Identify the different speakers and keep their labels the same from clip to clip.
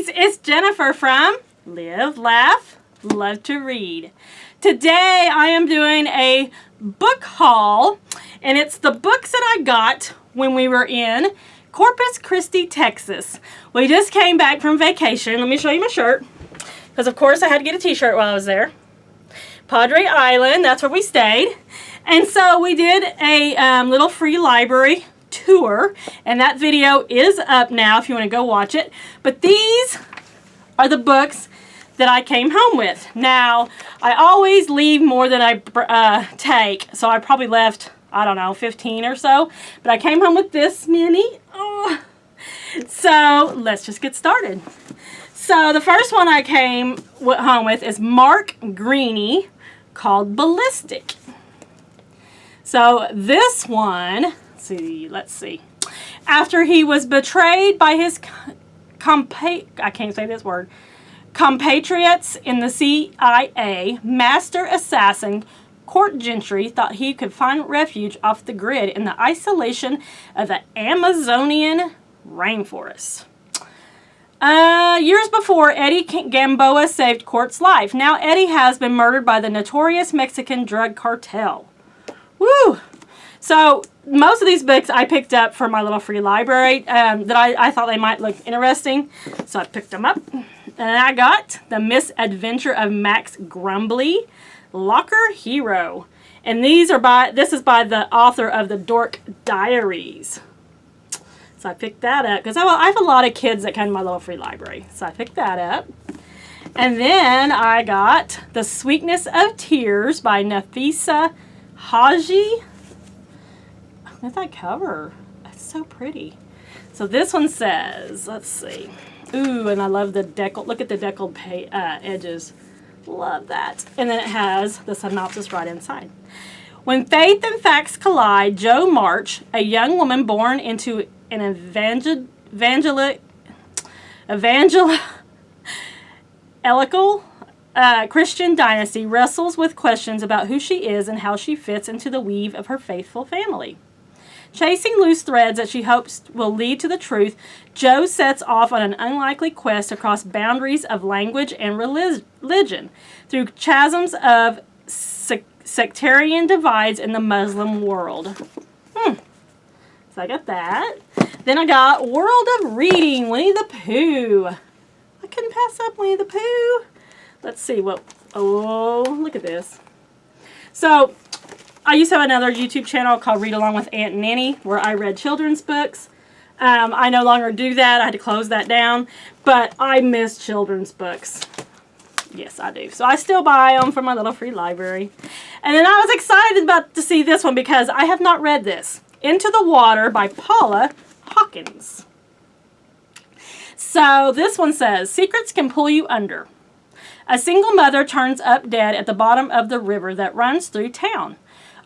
Speaker 1: guys, it's Jennifer from Live, Laugh, Love to Read. Today I am doing a book haul, and it's the books that I got when we were in Corpus Christi, Texas. We just came back from vacation. Let me show you my shirt, because of course I had to get a t-shirt while I was there. Padre Island, that's where we stayed. And so we did a little free library tour, and that video is up now if you want to go watch it. But these are the books that I came home with. Now, I always leave more than I take, so I probably left, I don't know, 15 or so. But I came home with this many. Oh. So let's just get started. So the first one I came home with is Mark Greene, called Ballistic. So this one, let's see. After he was betrayed by his compatriots in the CIA, master assassin Court Gentry thought he could find refuge off the grid in the isolation of the Amazonian rainforest. Years before, Eddie Gamboa saved Court's life. Now Eddie has been murdered by the notorious Mexican drug cartel. Woo! So most of these books I picked up from my little free library that I thought they might look interesting. So I picked them up. And I got The Misadventure of Max Grumbly, Locker Hero. And this is by the author of The Dork Diaries. So I picked that up because I have a lot of kids that come to my little free library. So I picked that up. And then I got The Sweetness of Tears by Nafisa Haji. Look at that cover. It's so pretty. So this one says, let's see. Ooh, and I love the deckled. Look at the deckled edges. Love that. And then it has the synopsis right inside. When faith and facts collide, Jo March, a young woman born into an evangelical Christian dynasty, wrestles with questions about who she is and how she fits into the weave of her faithful family. Chasing loose threads that she hopes will lead to the truth, Jo sets off on an unlikely quest across boundaries of language and religion, through chasms of sectarian divides in the Muslim world. So I got that. Then I got World of Reading, Winnie the Pooh. I couldn't pass up Winnie the Pooh. Let's see what... Oh, look at this. So, I used to have another YouTube channel called Read Along with Aunt Nanny, where I read children's books. I no longer do that. I had to close that down. But I miss children's books. Yes, I do. So I still buy them from my little free library. And then I was excited to see this one because I have not read this. Into the Water by Paula Hawkins. So this one says, secrets can pull you under. A single mother turns up dead at the bottom of the river that runs through town.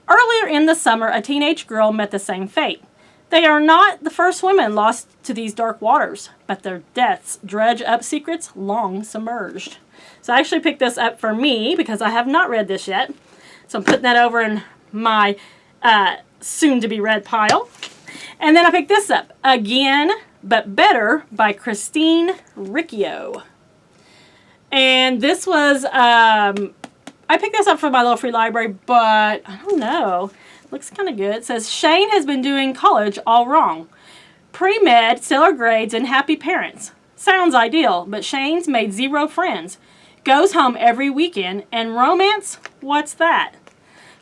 Speaker 1: Earlier in the summer, a teenage girl met the same fate. They are not the first women lost to these dark waters, but their deaths dredge up secrets long submerged. So I actually picked this up for me because I have not read this yet. So I'm putting that over in my soon-to-be-read pile. And then I picked this up, Again, But Better by Christine Riccio. And this was, I picked this up from my little free library, but I don't know. Looks kind of good. It says, Shane has been doing college all wrong. Pre-med, stellar grades, and happy parents. Sounds ideal, but Shane's made 0 friends. Goes home every weekend, and romance? What's that?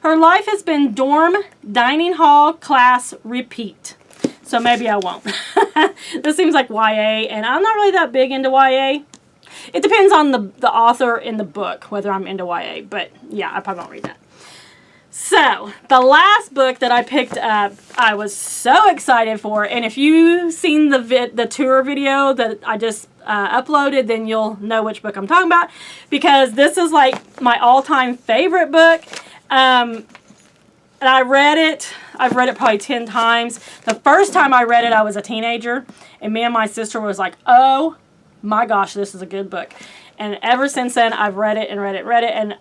Speaker 1: Her life has been dorm, dining hall, class, repeat. So maybe I won't. This seems like YA, and I'm not really that big into YA. It depends on the author in the book, whether I'm into YA. But yeah, I probably won't read that. So, the last book that I picked up, I was so excited for. And if you've seen the tour video that I just uploaded, then you'll know which book I'm talking about. Because this is like my all-time favorite book. And I read it. I've read it probably 10 times. The first time I read it, I was a teenager. And me and my sister was like, oh my gosh, this is a good book. And ever since then, I've read it and read it and read it. And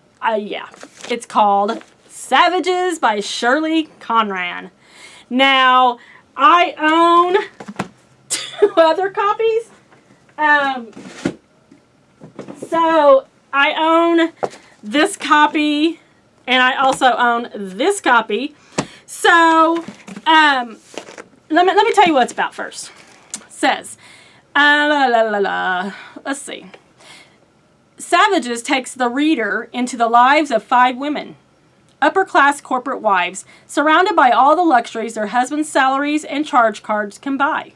Speaker 1: yeah, it's called Savages by Shirley Conran. Now, I own 2 other copies. So I own this copy, and I also own this copy. So let me tell you what it's about first. It says, let's see. Savages takes the reader into the lives of 5 women, upper-class corporate wives, surrounded by all the luxuries their husbands' salaries and charge cards can buy.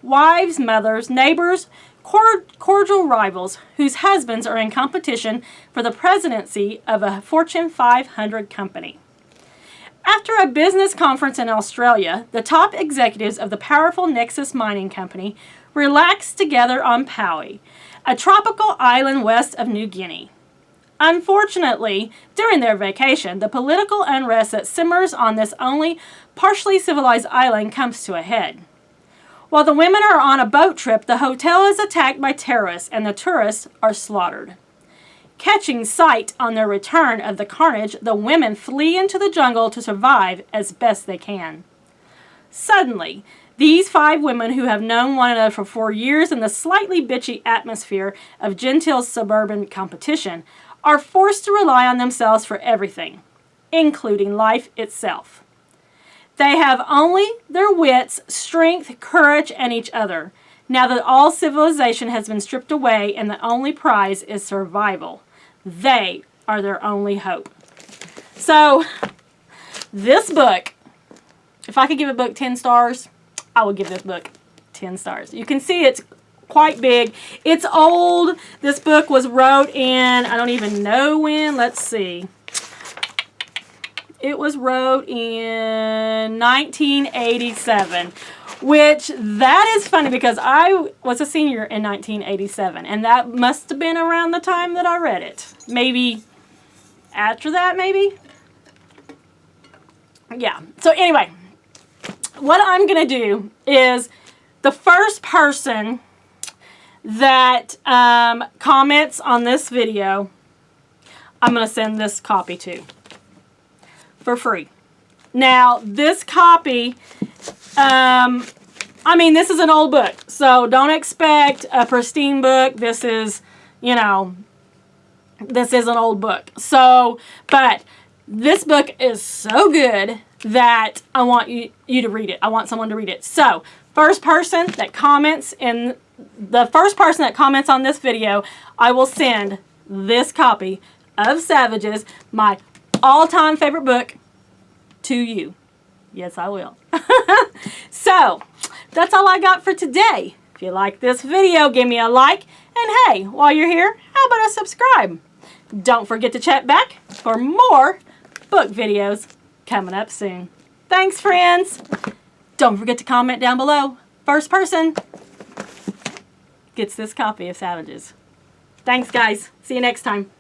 Speaker 1: Wives, mothers, neighbors, cordial rivals whose husbands are in competition for the presidency of a Fortune 500 company. After a business conference in Australia, the top executives of the powerful Nexus Mining Company relaxed together on Paui, a tropical island west of New Guinea. Unfortunately, during their vacation, the political unrest that simmers on this only partially civilized island comes to a head. While the women are on a boat trip, the hotel is attacked by terrorists and the tourists are slaughtered. Catching sight on their return of the carnage, the women flee into the jungle to survive as best they can. Suddenly, these 5 women who have known one another for 4 years in the slightly bitchy atmosphere of genteel suburban competition are forced to rely on themselves for everything, including life itself. They have only their wits, strength, courage, and each other, now that all civilization has been stripped away and the only prize is survival. They are their only hope. So, this book, if I could give a book 10 stars, I would give this book 10 stars. You can see it's quite big. It's old. This book was wrote in, I don't even know when. Let's see. It was wrote in 1987, which that is funny because I was a senior in 1987, and that must have been around the time that I read it. Maybe after that, maybe? Yeah. So anyway, what I'm going to do is the first person that comments on this video, I'm going to send this copy to for free. Now, this copy, I mean, this is an old book, so don't expect a pristine book. This is, this is an old book. So, but this book is so good that I want you to read it. I want someone to read it. So, first person that comments on this video, I will send this copy of Savages, my all-time favorite book, to you. Yes, I will. So, that's all I got for today. If you like this video, give me a like. And hey, while you're here, how about a subscribe? Don't forget to check back for more book videos coming up soon. Thanks, friends. Don't forget to comment down below. First person gets this copy of Savages. Thanks, guys. See you next time.